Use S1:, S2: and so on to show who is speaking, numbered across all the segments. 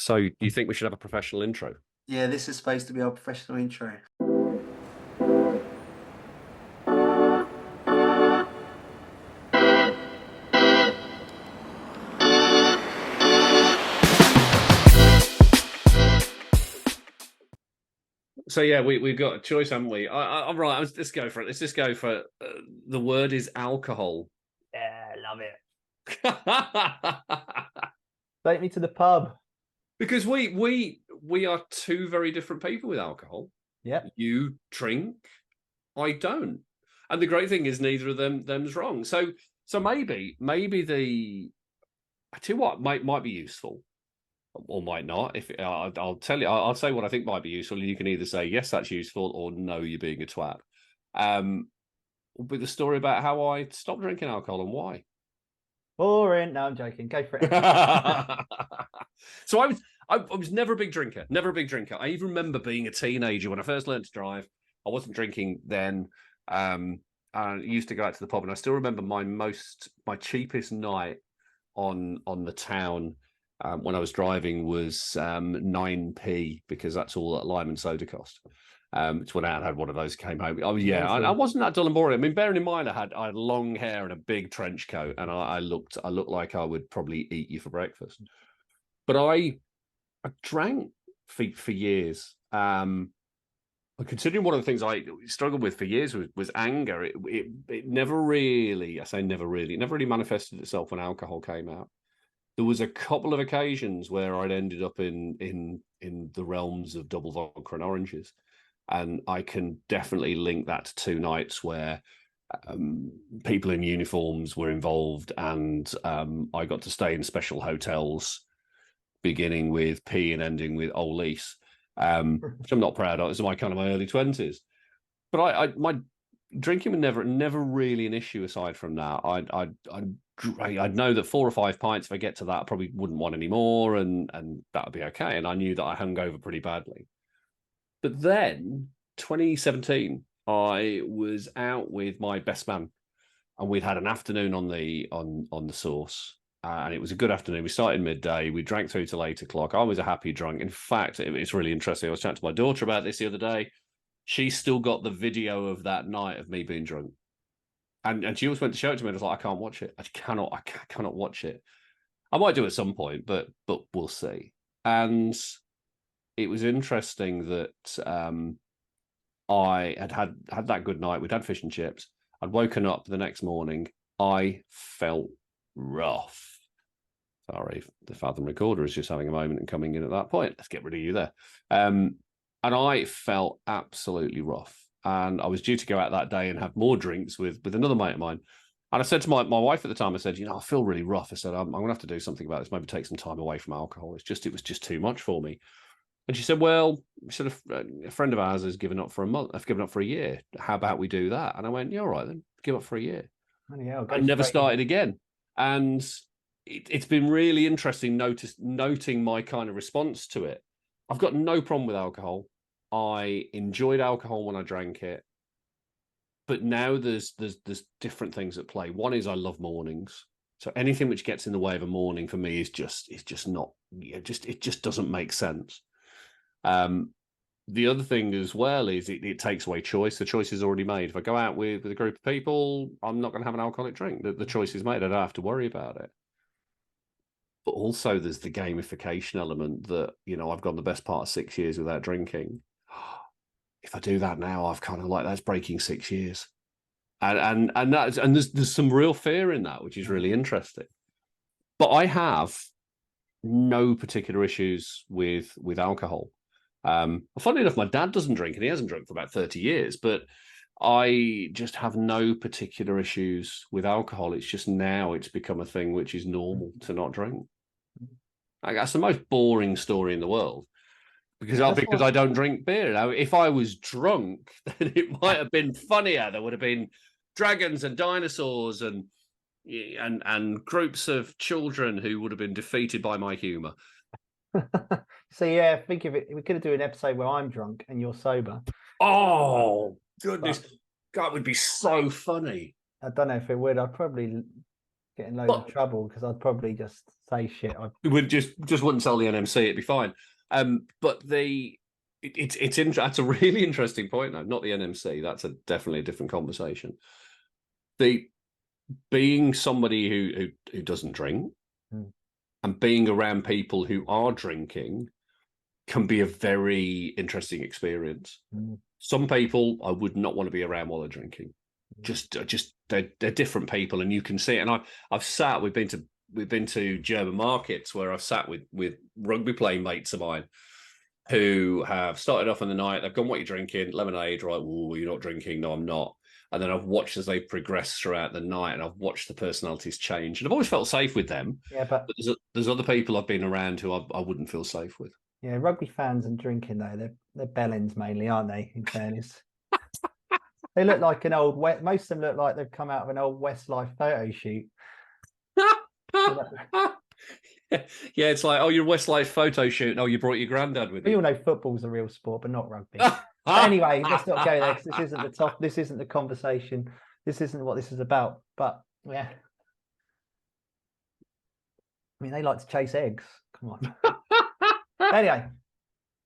S1: So, do you think we should have a professional intro?
S2: Yeah, this is supposed to be our professional intro.
S1: So yeah, we've got a choice, haven't we? I'm right. Let's go for it. Let's just go for it. The word is alcohol.
S2: Yeah, love it.
S3: Take me to the pub.
S1: Because we are two very different people with alcohol.
S3: Yep.
S1: You drink, I don't. And the great thing is neither of them's wrong. So maybe the I tell you what might be useful or might not. If I'll tell you, I'll say what I think might be useful, and you can either say yes, that's useful, or no, you're being a twat. With the story about how I stopped drinking alcohol and why.
S3: Boring. No, I'm joking. Go for it.
S1: So I was never a big drinker. Never a big drinker. I even remember being a teenager when I first learned to drive. I wasn't drinking then. I used to go out to the pub, and I still remember my cheapest night on the town when I was driving was 9p, because that's all that lime and soda cost. It's when I had one of those, came home. Oh yeah, I wasn't that dull and boring. I mean, bearing in mind I had long hair and a big trench coat, and I looked like I would probably eat you for breakfast. But I drank for years. Considering one of the things I struggled with for years was anger. It never really, I say never really, it never really manifested itself when alcohol came out. There was a couple of occasions where I'd ended up in the realms of double vodka and oranges, and I can definitely link that to two nights where people in uniforms were involved, and I got to stay in special hotels, beginning with P and ending with Old Lease, which I'm not proud of. It's my early 20s. But my drinking was never really an issue aside from that. I'd know that 4 or 5 pints, if I get to that, I probably wouldn't want any more, and that would be okay. And I knew that I hung over pretty badly. But then 2017, I was out with my best man, and we'd had an afternoon on the Source. And it was a good afternoon. We started midday. We drank through till 8 o'clock. I was a happy drunk. In fact, it's really interesting. I was chatting to my daughter about this the other day. She's still got the video of that night of me being drunk. And she always went to show it to me, and I was like, I can't watch it. I cannot watch it. I might do at some point, but we'll see. And it was interesting that I had that good night. We'd had fish and chips. I'd woken up the next morning. I felt rough. Sorry, the Fathom recorder is just having a moment and coming in at that point. Let's get rid of you there. And I felt absolutely rough. And I was due to go out that day and have more drinks with another mate of mine. And I said to my wife at the time, I said, I feel really rough. I said, I'm going to have to do something about this. Maybe take some time away from alcohol. It was just too much for me. And she said, well, a friend of ours has given up for a month. I've given up for a year. How about we do that? And I went, yeah, all right, then give up for a year.
S3: Yeah,
S1: I never started again. And it's been really interesting noting my kind of response to it. I've got no problem with alcohol. I enjoyed alcohol when I drank it, but now there's different things at play. One is I love mornings, so anything which gets in the way of a morning for me is just not. It just doesn't make sense. The other thing as well is it takes away choice. The choice is already made. If I go out with a group of people, I'm not going to have an alcoholic drink. The choice is made. I don't have to worry about it. But also there's the gamification element that, I've gone the best part of 6 years without drinking. If I do that now, I've kind of that's breaking 6 years. And there's some real fear in that, which is really interesting. But I have no particular issues with alcohol. Funnily enough, my dad doesn't drink, and he hasn't drunk for about 30 years, but I just have no particular issues with alcohol. It's just now it's become a thing which is normal to not drink. That's the most boring story in the world, because I don't drink beer. Now, if I was drunk, then it might have been funnier. There would have been dragons and dinosaurs and groups of children who would have been defeated by my humour.
S3: So yeah, think of it. We could do an episode where I'm drunk and you're sober.
S1: Oh goodness, that would be so funny.
S3: I don't know if it would. I'd probably get in loads of trouble because I'd probably just say shit.
S1: Would just wouldn't tell the NMC, it'd be fine. But that's a really interesting point. Though. Not the NMC. That's definitely a different conversation. Being somebody who doesn't drink and being around people who are drinking can be a very interesting experience. Some people I would not want to be around while they're drinking. Just they're different people, and you can see it. And I've sat. We've been to German markets where I've sat with rugby playing mates of mine who have started off in the night. They've gone, "What are you drinking?" Lemonade, right? "Oh, you're not drinking." "No, I'm not." And then I've watched as they progress throughout the night, and I've watched the personalities change. And I've always felt safe with them.
S3: Yeah, but
S1: there's other people I've been around who I wouldn't feel safe with.
S3: Yeah, rugby fans and drinking though, they're bellends mainly, aren't they? In fairness, they look like an old. Most of them look like they've come out of an old Westlife photo shoot.
S1: Yeah, it's like, oh, your Westlife photo shoot. Oh, you brought your granddad with you.
S3: We all know football's a real sport, but not rugby. Anyway, let's not go there because this isn't the top. This isn't the conversation. This isn't what this is about. But yeah, I mean, they like to chase eggs. Come on. Anyway,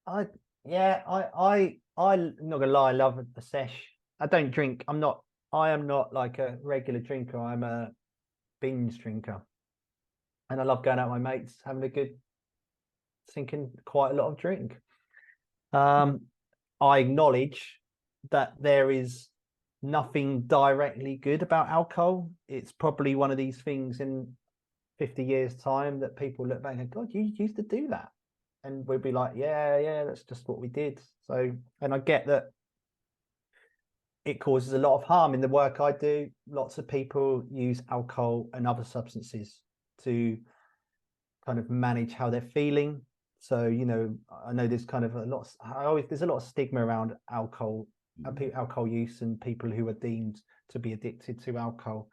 S3: I'm not gonna lie. I love a sesh. I don't drink. I am not like a regular drinker. I'm a binge drinker, and I love going out with my mates, having a good, sinking quite a lot of drink. I acknowledge that there is nothing directly good about alcohol. It's probably one of these things in 50 years' time that people look back and go, God, you used to do that. And we'd be like, yeah, that's just what we did. So, and I get that it causes a lot of harm in the work I do. Lots of people use alcohol and other substances to kind of manage how they're feeling. So, I know there's kind of there's a lot of stigma around alcohol use and people who are deemed to be addicted to alcohol,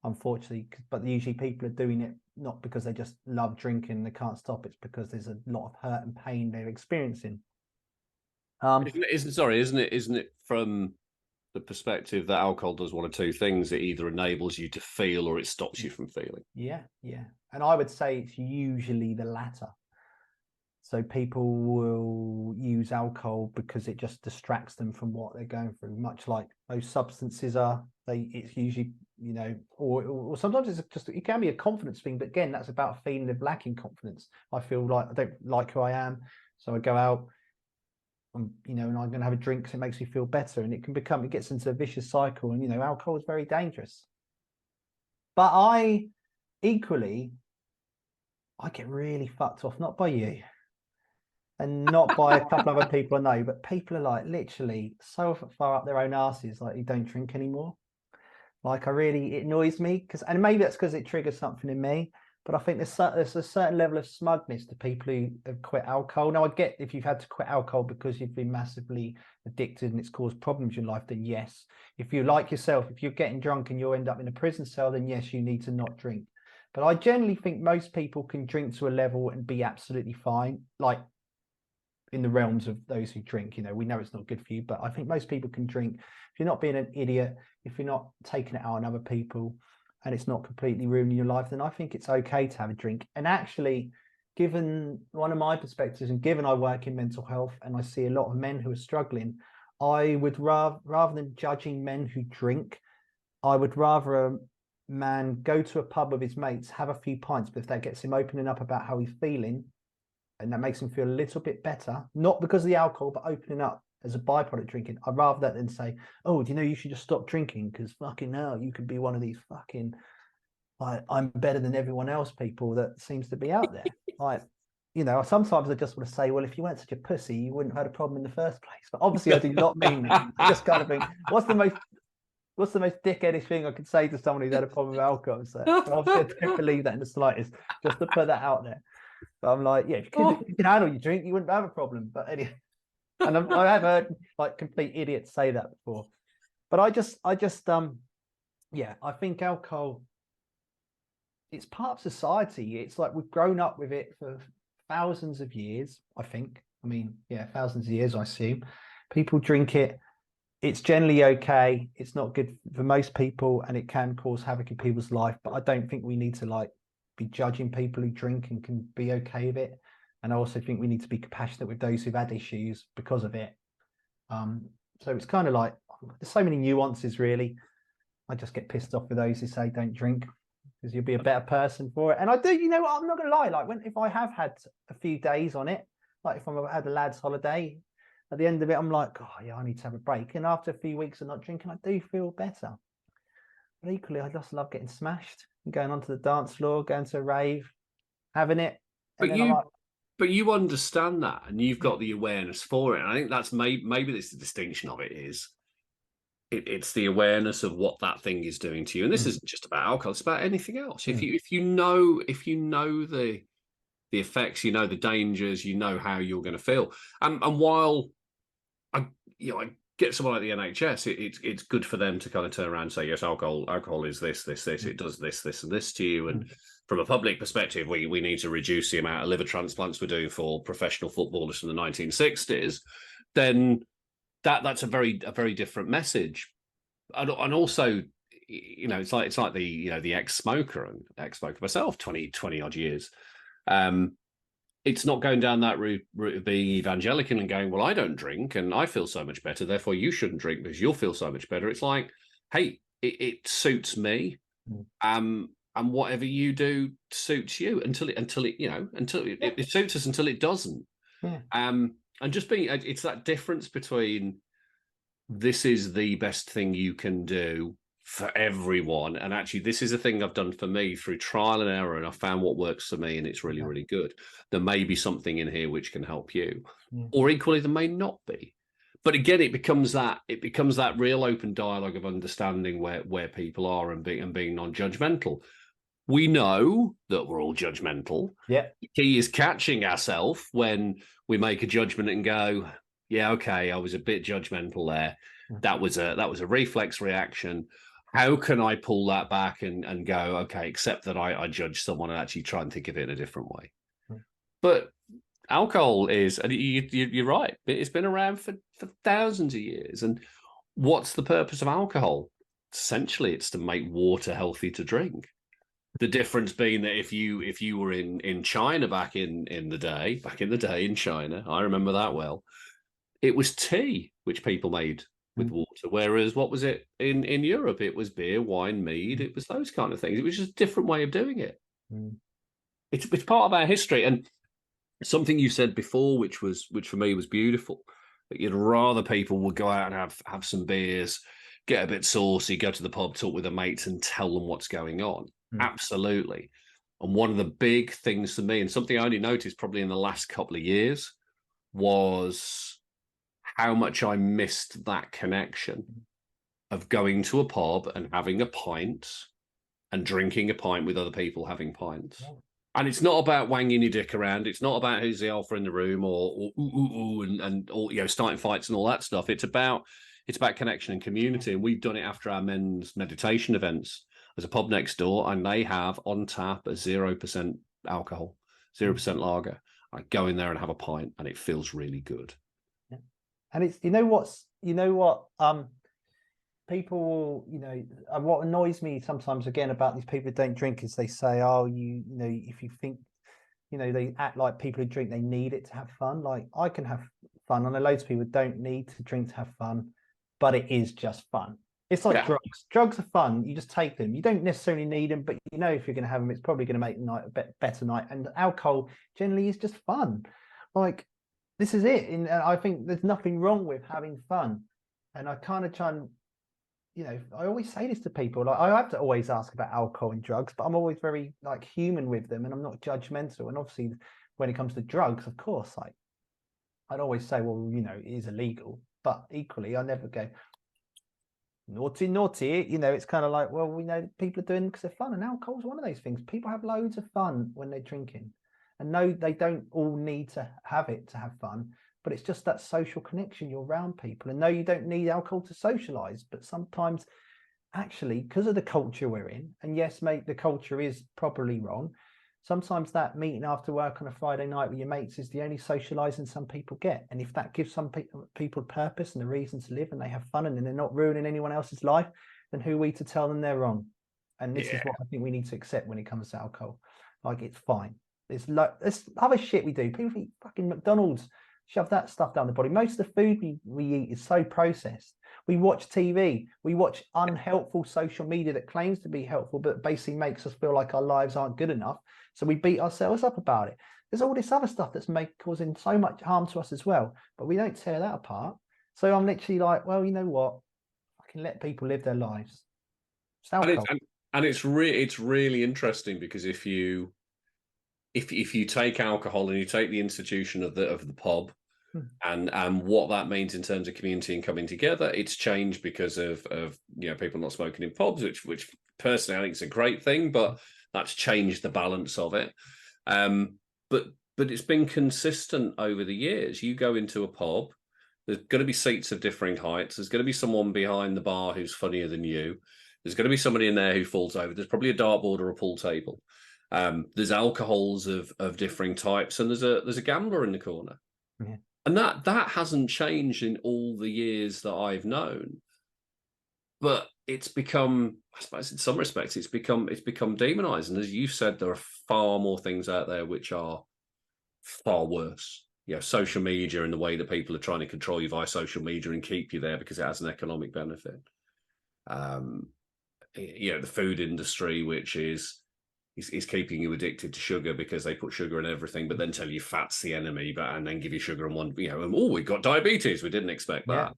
S3: unfortunately. But usually people are doing it not because they just love drinking, they can't stop. It's because there's a lot of hurt and pain they're experiencing.
S1: Isn't it from the perspective that alcohol does one of two things? It either enables you to feel or it stops you from feeling.
S3: Yeah. And I would say it's usually the latter. So people will use alcohol because it just distracts them from what they're going through, much like those substances are. It's usually, or sometimes it can be a confidence thing, but again, that's about a feeling of lacking confidence. I feel like I don't like who I am, so I go out, and I'm going to have a drink because it makes me feel better, and it gets into a vicious cycle. And alcohol is very dangerous. But I get really fucked off, not by you. And not by a couple other people I know, but people are like literally so far up their own asses, like you don't drink anymore. Like it annoys me and maybe that's because it triggers something in me. But I think there's a certain level of smugness to people who have quit alcohol. Now I get if you've had to quit alcohol because you've been massively addicted and it's caused problems in life, then yes. If you like yourself, if you're getting drunk and you'll end up in a prison cell, then yes, you need to not drink. But I generally think most people can drink to a level and be absolutely fine. Like, in the realms of those who drink, we know it's not good for you, but I think most people can drink. If you're not being an idiot, if you're not taking it out on other people and it's not completely ruining your life, then I think it's okay to have a drink. And actually, given one of my perspectives and given I work in mental health and I see a lot of men who are struggling, I would rather than judging men who drink, I would rather a man go to a pub with his mates, have a few pints, but if that gets him opening up about how he's feeling, and that makes him feel a little bit better, not because of the alcohol, but opening up as a byproduct drinking. I'd rather that than say, oh, do you should just stop drinking because fucking hell, you could be one of these fucking, like, I'm better than everyone else people that seems to be out there. Like, sometimes I just want to say, well, if you weren't such a pussy, you wouldn't have had a problem in the first place. But obviously I do not mean that. I just kind of think, what's the most dickheadish thing I could say to someone who's had a problem with alcohol? So obviously I don't believe that in the slightest, just to put that out there. But I'm like, yeah, if you can handle your drink, you wouldn't have a problem. But anyway, and I have heard like complete idiots say that before. But I think alcohol, it's part of society. It's like we've grown up with it for thousands of years, I think. I mean, yeah, thousands of years, I assume. People drink it it's generally okay. It's not good for most people, and it can cause havoc in people's life. But I don't think we need to like be judging people who drink and can be okay with it. And I also think we need to be compassionate with those who've had issues because of it. So it's kind of like there's so many nuances, really. I just get pissed off with those who say don't drink because you'll be a better person for it. And I do, you know what? I'm not gonna lie. Like if I have had a few days on it, like if I've had a lad's holiday, at the end of it, I'm like, oh yeah, I need to have a break. And after a few weeks of not drinking, I do feel better. But equally, I just love getting smashed and going onto the dance floor, going to a rave, having it. And
S1: But
S3: then I'm like,
S1: you understand that, and you've got the awareness for it. And I think that's maybe this the distinction of it is. It's the awareness of what that thing is doing to you, and this isn't just about alcohol; it's about anything else. If you know the effects, you know the dangers, you know how you're going to feel. And while I get someone like the NHS, it's good for them to kind of turn around and say, yes, alcohol is this, it does this, and this to you. And from a public perspective, we need to reduce the amount of liver transplants we're doing for professional footballers from the 1960s. Then that's a very different message. And also, it's like the ex-smoker myself, 20 odd years. It's not going down that route of being evangelical and going, well, I don't drink and I feel so much better, therefore you shouldn't drink because you'll feel so much better. It's like, hey, it suits me. And whatever you do suits you until it suits us until it doesn't.
S3: yeah.
S1: And just it's that difference between this is the best thing you can do for everyone, and actually this is a thing I've done for me through trial and error, and I found what works for me, and it's really really good. There may be something in here which can help you, or equally there may not be. But again, it becomes that real open dialogue of understanding where people are and being non-judgmental. We know that we're all judgmental.
S3: Yeah.
S1: The key is catching ourselves when we make a judgment and go, yeah, okay, I was a bit judgmental there. That was a reflex reaction. How can I pull that back and go, okay, accept that I judge someone and actually try and think of it in a different way? But alcohol is, and you're right, it's been around for thousands of years. And what's the purpose of alcohol? Essentially, it's to make water healthy to drink. The difference being that if you were in China back in the day in China, I remember that well, it was tea which people made with water. Whereas what was it in Europe? It was beer, wine, mead. It was those kind of things. It was just a different way of doing it. It's part of our history. And something you said before, which for me was beautiful, that you'd rather people would go out and have some beers, get a bit saucy, go to the pub, talk with their mates and tell them what's going on. Absolutely. And one of the big things for me, and something I only noticed probably in the last couple of years, was how much I missed that connection of going to a pub and having a pint and drinking a pint with other people having pints. And it's not about wanging your dick around. It's not about who's the alpha in the room or starting fights and all that stuff. It's about connection and community. And we've done it after our men's meditation events. There's a pub next door, and they have on tap a 0% alcohol, 0% lager. I go in there and have a pint, and it feels really good.
S3: Yeah. And it's people, what annoys me sometimes again about these people who don't drink is they say, oh, if you think, they act like people who drink, they need it to have fun. Like I can have fun. I know loads of people don't need to drink to have fun, but it is just fun. It's like drugs. Drugs are fun. You just take them. You don't necessarily need them, but if you're going to have them, it's probably going to make the night a better night. And alcohol generally is just fun. Like this is it. And I think there's nothing wrong with having fun. And I kind of try and, I always say this to people. Like I have to always ask about alcohol and drugs, but I'm always very like human with them, and I'm not judgmental. And obviously, when it comes to drugs, of course, like I'd always say, well, it is illegal. But equally, I never go naughty. It's kind of like, well, we know people are doing it because they're fun, and alcohol is one of those things. People have loads of fun when they're drinking, and no, they don't all need to have it to have fun. But it's just that social connection. You're around people, and no, you don't need alcohol to socialize. But sometimes, actually, because of the culture we're in, and yes, mate, the culture is probably wrong. Sometimes that meeting after work on a Friday night with your mates is the only socializing some people get. And if that gives some people purpose and a reason to live, and they have fun and they're not ruining anyone else's life, then who are we to tell them they're wrong? And this is what I think we need to accept when it comes to alcohol. Like, it's fine. There's other shit we do. People eat fucking McDonald's, shove that stuff down the body. Most of the food we eat is so processed. We watch TV. We watch unhelpful social media that claims to be helpful, but basically makes us feel like our lives aren't good enough. So we beat ourselves up about it. There's all this other stuff that's causing so much harm to us as well, but we don't tear that apart. So I'm literally like, well, you know what? I can let people live their lives.
S1: And it's really interesting, because if you take alcohol and you take the institution of the pub, and what that means in terms of community and coming together, it's changed because of people not smoking in pubs, which personally I think is a great thing, but that's changed the balance of it. But it's been consistent over the years. You go into a pub, there's going to be seats of differing heights. There's going to be someone behind the bar who's funnier than you. There's going to be somebody in there who falls over. There's probably a dartboard or a pool table. There's alcohols of differing types, and there's a gambler in the corner.
S3: Yeah.
S1: And that hasn't changed in all the years that I've known. But it's become, I suppose in some respects, it's become demonized. And as you said, there are far more things out there which are far worse. Social media and the way that people are trying to control you via social media and keep you there because it has an economic benefit. The food industry, which is keeping you addicted to sugar because they put sugar in everything, but then tell you fat's the enemy, and then give you sugar and one, we've got diabetes. We didn't expect that.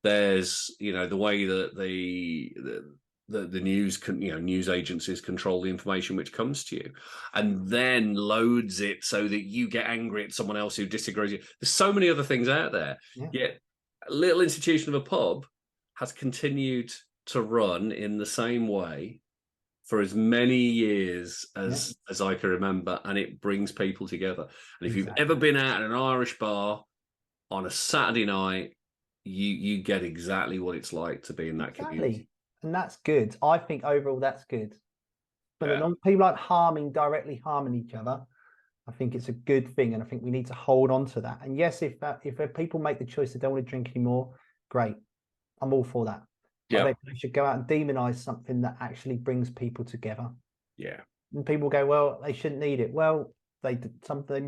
S1: There's, the way that the news news agencies control the information which comes to you, and then loads it so that you get angry at someone else who disagrees. There's so many other things out there. Yet a little institution of a pub has continued to run in the same way for as many years as I can remember, and it brings people together. And if you've ever been out at an Irish bar on a Saturday night, you get exactly what it's like to be in that community.
S3: And that's good. I think overall that's good. But as long as people aren't directly harming each other, I think it's a good thing, and I think we need to hold on to that. And yes, if people make the choice they don't want to drink anymore, great. I'm all for that. But they should go out and demonize something that actually brings people together. Yeah. And people go, well, they shouldn't need it. Well, they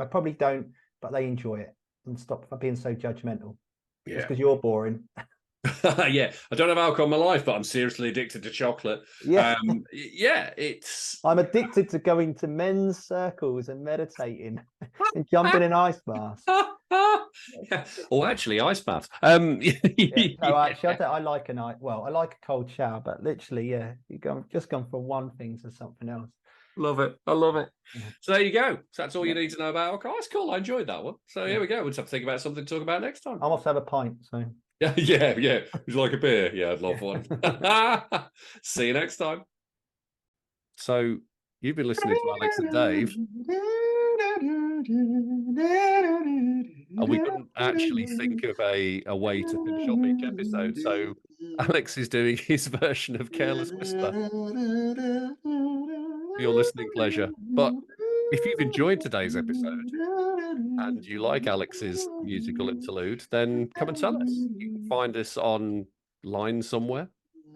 S3: probably don't, but they enjoy it. And stop being so judgmental. Yeah. Just because you're boring.
S1: I don't have alcohol in my life, but I'm seriously addicted to chocolate. I'm
S3: addicted to going to men's circles and meditating and jumping in ice baths.
S1: Oh, actually, ice baths.
S3: I like I like a cold shower, but literally, just gone from one thing to something else.
S1: Love it. I love it. So there you go. So that's all you need to know about alcohol. That's cool. I enjoyed that one. So here we go. We'll just have to think about something to talk about next time.
S3: I must have a pint. So
S1: Would you like a beer? Yeah, I'd love one. See you next time. So you've been listening to Alex and Dave. And we couldn't actually think of a way to finish off each episode. So Alex is doing his version of Careless Whisper for your listening pleasure. But if you've enjoyed today's episode and you like Alex's musical interlude, then come and tell us. You can find us online somewhere.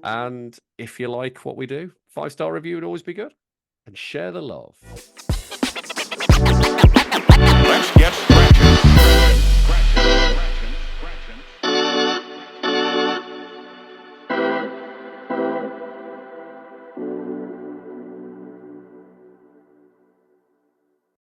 S1: And if you like what we do, 5-star review would always be good. And share the love.